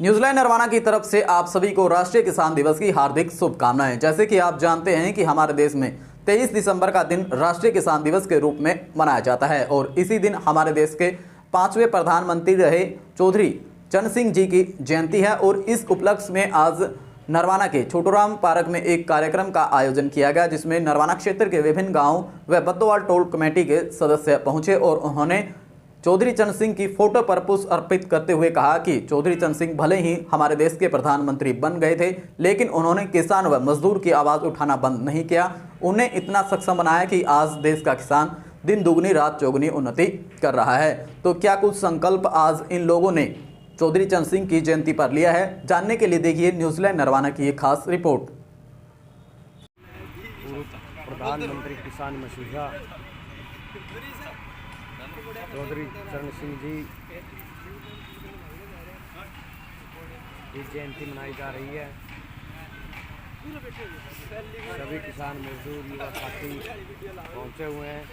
New Zealand Narwana की तरफ से आप सभी को राष्ट्रीय किसान दिवस की हार्दिक शुभकामनाएं। जैसे कि आप जानते हैं कि हमारे देश में 23 दिसंबर का दिन राष्ट्रीय किसान दिवस के रूप में मनाया जाता है और इसी दिन हमारे देश के 5वें प्रधानमंत्री रहे चौधरी चरण सिंह जी की जयंती है। और इस उपलक्ष्य में आज नरवाना के छोटूराम पार्क में एक कार्यक्रम का आयोजन किया गया, जिसमें नरवाना क्षेत्र के विभिन्न गाँव व बद्दोवाल टोल कमेटी के सदस्य पहुंचे और उन्होंने चौधरी चरण सिंह की फोटो पर पुष्प अर्पित करते हुए कहा कि चौधरी चरण सिंह भले ही हमारे देश के प्रधानमंत्री बन गए थे, लेकिन उन्होंने किसान व मजदूर की आवाज़ उठाना बंद नहीं किया। उन्हें इतना सक्षम बनाया कि आज देश का किसान दिन दुगनी रात चौगुनी उन्नति कर रहा है। तो क्या कुछ संकल्प आज इन लोगों ने चौधरी चरण सिंह की जयंती पर लिया है, जानने के लिए देखिए न्यूजीलैंड नरवाना की एक खास रिपोर्ट। प्रधानमंत्री किसान मसीहा चौधरी चरण सिंह जी की जयंती मनाई जा रही है। सभी किसान मजदूर युवा साथी पहुंचे हुए हैं।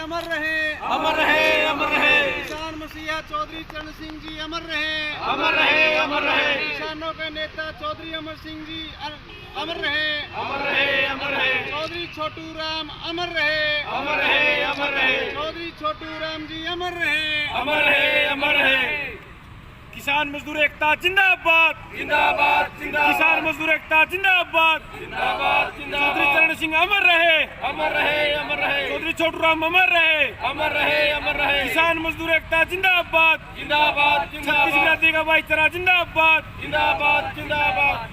अमर रहे, अमर रहे, अमर रहे। किसान मसीहा चौधरी चरण सिंह जी अमर रहे, अमर रहे, अमर रहे। किसानों के नेता चौधरी अमर सिंह जी अमर रहे, अमर रहे, अमर रहे। चौधरी छोटू राम अमर रहे, अमर रहे, अमर रहे। चौधरी छोटू राम जी अमर रहे, अमर रहे, अमर रहे। किसान मजदूर एकता जिंदाबाद, जिंदाबाद, जिंदाबाद। किसान मजदूर एकता जिंदाबाद, जिंदाबाद, जिंदाबाद। चौधरी चरण सिंह अमर रहे, अमर रहे, अमर रहे। चौधरी छोटू राम अमर रहे, अमर रहे, अमर रहे। किसान मजदूर एकता जिंदाबाद, जिंदाबाद, जिंदाबाद। छत्तीस बिरादरी का भाईचारा जिंदाबाद, जिंदाबाद, जिंदाबाद।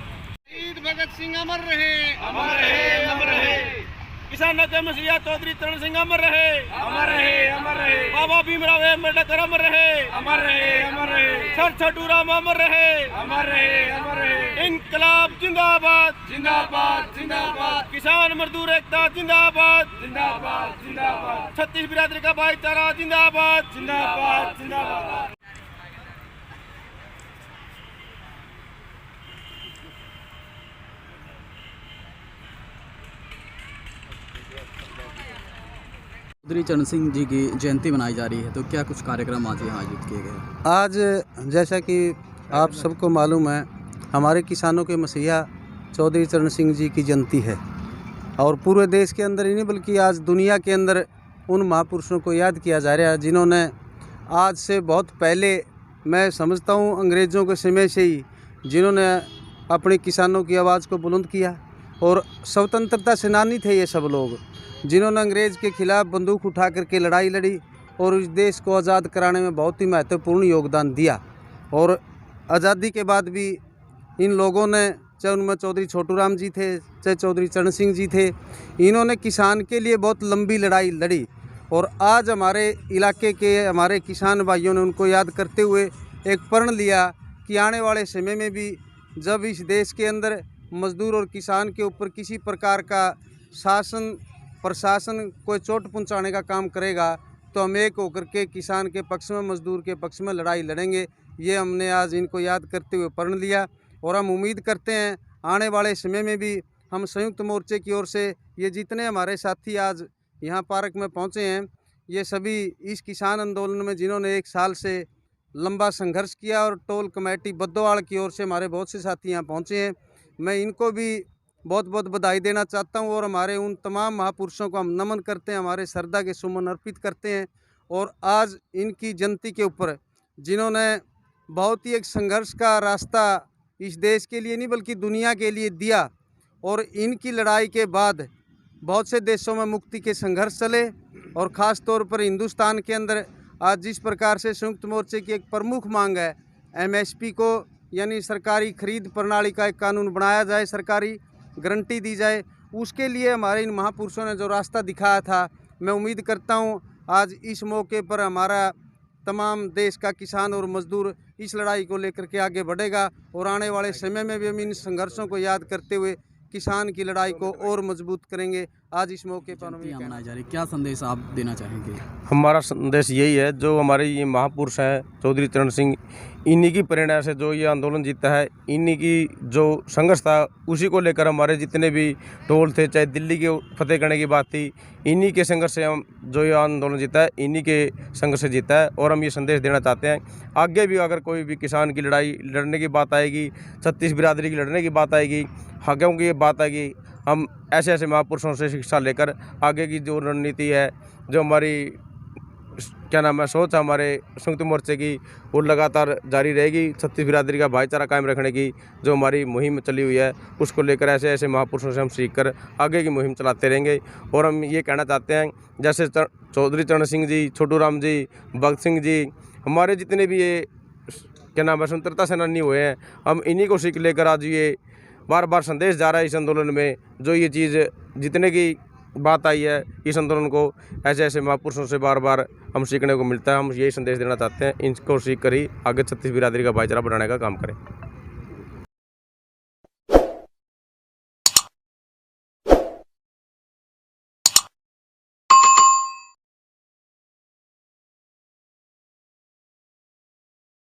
शहीद भगत सिंह अमर रहे, अमर रहे, अमर रहे। किसानों के मसीहा चौधरी चरण सिंह अमर रहे, अमर रहे, अमर रहे। बाबा भीमराव अम्बेडकर अमर रहे, अमर रहे, अमर रहे। सर छोटू राम अमर रहे, अमर रहे, अमर रहे। इनकलाब जिंदाबाद, जिंदाबाद, जिंदाबाद। किसान मजदूर एकता जिंदाबाद, जिंदाबाद, जिंदाबाद। छत्तीस बिरादरी का भाईचारा जिंदाबाद, जिंदाबाद, जिंदाबाद। चौधरी चरण सिंह जी की जयंती मनाई जा रही है, तो क्या कुछ कार्यक्रम आज यहाँ आयोजित किए गए? आज जैसा कि आप सबको मालूम है, हमारे किसानों के मसीहा चौधरी चरण सिंह जी की जयंती है और पूरे देश के अंदर ही नहीं बल्कि आज दुनिया के अंदर उन महापुरुषों को याद किया जा रहा है जिन्होंने आज से बहुत पहले, मैं समझता हूँ अंग्रेज़ों के समय से ही, जिन्होंने अपने किसानों की आवाज़ को बुलंद किया। और स्वतंत्रता सेनानी थे ये सब लोग, जिन्होंने अंग्रेज़ के ख़िलाफ़ बंदूक उठा करके लड़ाई लड़ी और इस देश को आज़ाद कराने में बहुत ही महत्वपूर्ण योगदान दिया। और आज़ादी के बाद भी इन लोगों ने, चाहे उनमें चौधरी छोटू राम जी थे, चाहे चौधरी चरण सिंह जी थे, इन्होंने किसान के लिए बहुत लंबी लड़ाई लड़ी। और आज हमारे इलाके के हमारे किसान भाइयों ने उनको याद करते हुए एक प्रण लिया कि आने वाले समय में भी जब इस देश के अंदर मज़दूर और किसान के ऊपर किसी प्रकार का शासन प्रशासन कोई चोट पहुंचाने का काम करेगा, तो हम एक होकर के किसान के पक्ष में, मजदूर के पक्ष में लड़ाई लड़ेंगे। ये हमने आज इनको याद करते हुए प्रण लिया और हम उम्मीद करते हैं आने वाले समय में भी हम संयुक्त मोर्चे की ओर से ये जितने हमारे साथी आज यहाँ पार्क में पहुँचे हैं, ये सभी इस किसान आंदोलन में जिन्होंने एक साल से लंबा संघर्ष किया और टोल कमेटी बद्दोवाल की ओर से हमारे बहुत से साथी यहाँ पहुँचे हैं, मैं इनको भी बहुत बहुत बधाई देना चाहता हूँ। और हमारे उन तमाम महापुरुषों को हम नमन करते हैं, हमारे श्रद्धा के सुमन अर्पित करते हैं। और आज इनकी जयंती के ऊपर जिन्होंने बहुत ही एक संघर्ष का रास्ता इस देश के लिए नहीं बल्कि दुनिया के लिए दिया, और इनकी लड़ाई के बाद बहुत से देशों में मुक्ति के संघर्ष चले, और ख़ास तौर पर हिंदुस्तान के अंदर आज जिस प्रकार से संयुक्त मोर्चे की एक प्रमुख मांग है, MSP को यानी सरकारी खरीद प्रणाली का एक कानून बनाया जाए, सरकारी गारंटी दी जाए, उसके लिए हमारे इन महापुरुषों ने जो रास्ता दिखाया था, मैं उम्मीद करता हूँ आज इस मौके पर हमारा तमाम देश का किसान और मजदूर इस लड़ाई को लेकर के आगे बढ़ेगा। और आने वाले समय में भी हम इन संघर्षों को याद करते हुए किसान की लड़ाई को और मजबूत करेंगे। आज इस मौके पर हम ये कहना मनाई जा रही, क्या संदेश आप देना चाहेंगे? हमारा संदेश यही है, जो हमारे ये महापुरुष हैं चौधरी चरण सिंह, इन्हीं की प्रेरणा से जो ये आंदोलन जीता है, इन्हीं की जो संघर्ष था उसी को लेकर हमारे जितने भी टोल थे, चाहे दिल्ली के फतेह करने की बात थी, इन्हीं के संघर्ष से हम जो ये आंदोलन जीता है, इन्हीं के संघर्ष से जीता है। और हम ये संदेश देना चाहते हैं, आगे भी अगर कोई भी किसान की लड़ाई लड़ने की बात आएगी, 36 बिरादरी की लड़ने की बात आएगी, हकों की बात आएगी, हम ऐसे ऐसे महापुरुषों से शिक्षा लेकर आगे की जो रणनीति है, जो हमारी क्या नाम है सोच हमारे संयुक्त मोर्चे की, वो लगातार जारी रहेगी। 36 बिरादरी का भाईचारा कायम रखने की जो हमारी मुहिम चली हुई है, उसको लेकर ऐसे ऐसे महापुरुषों से हम सीख कर आगे की मुहिम चलाते रहेंगे। और हम ये कहना चाहते हैं, जैसे चौधरी चरण सिंह जी, छोटू राम जी, भगत सिंह जी, हमारे जितने भी ये क्या नाम है स्वतंत्रता सेनानी हुए हैं, हम इन्हीं को सीख लेकर आज ये बार बार संदेश जा रहा है इस आंदोलन में, जो ये चीज़ जितने की बात आई है इस आंदोलन को, ऐसे ऐसे महापुरुषों से बार बार हम सीखने को मिलता है। हम यही संदेश देना चाहते हैं, इनको सीख कर ही आगे 36 बिरादरी का भाईचारा बढ़ाने का काम करें।